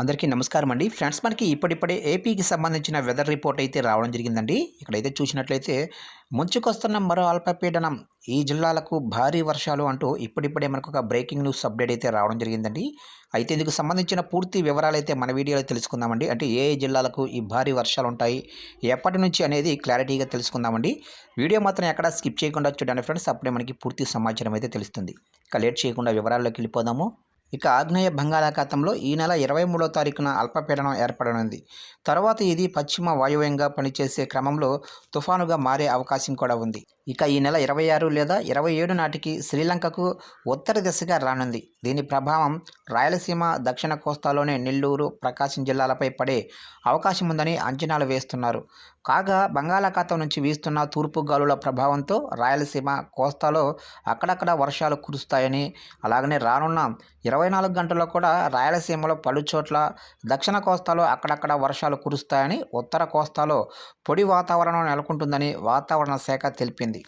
అందరికీ నమస్కారం అండి. ఫ్రెండ్స్, మనకి ఇప్పుడిప్పుడే ఏపీకి సంబంధించిన వెదర్ రిపోర్ట్ అయితే రావడం జరిగిందండి. ఇక్కడైతే చూసినట్లయితే ముంచుకొస్తున్న మరో అల్పపీడనం ఈ జిల్లాలకు భారీ వర్షాలు అంటూ ఇప్పుడిప్పుడే మనకు ఒక బ్రేకింగ్ న్యూస్ అప్డేట్ అయితే రావడం జరిగిందండి. అయితే ఇందుకు సంబంధించిన పూర్తి వివరాలు అయితే మన వీడియోలో తెలుసుకుందామండి. అంటే ఏ ఏ జిల్లాలకు ఈ భారీ వర్షాలు ఉంటాయి, ఎప్పటి నుంచి అనేది క్లారిటీగా తెలుసుకుందామండి. వీడియో మాత్రం ఎక్కడ స్కిప్ చేయకుండా చూడండి ఫ్రెండ్స్. అప్పుడే మనకి పూర్తి సమాచారం అయితే తెలుస్తుంది. ఇక లేట్ చేయకుండా వివరాల్లోకి వెళ్ళిపోదాము. ఇక ఆగ్నేయ బంగాళాఖాతంలో ఈ నెల 23వ తారీఖున అల్పపీడనం ఏర్పడనుంది. తర్వాత ఇది పశ్చిమ వాయువ్యంగా పనిచేసే క్రమంలో తుఫానుగా మారే అవకాశం కూడా ఉంది. ఇక ఈ నెల 26 లేదా 27 నాటికి శ్రీలంకకు ఉత్తర దిశగా రానుంది. దీని ప్రభావం రాయలసీమ, దక్షిణ కోస్తాలోని నెల్లూరు, ప్రకాశం జిల్లాలపై పడే అవకాశం ఉందని అంచనాలు వేస్తున్నారు. కాగా బంగాళాఖాతం నుంచి వీస్తున్న తూర్పు గాలుల ప్రభావంతో రాయలసీమ, కోస్తాలో అక్కడక్కడ వర్షాలు కురుస్తాయని, అలాగనే రానున్న 24 గంటల్లో కూడా రాయలసీమలో పలుచోట్ల, దక్షిణ కోస్తాలో అక్కడక్కడ వర్షాలు కురుస్తాయని, ఉత్తర కోస్తాలో పొడి వాతావరణం నెలకొంటుందని వాతావరణ శాఖ తెలిపింది.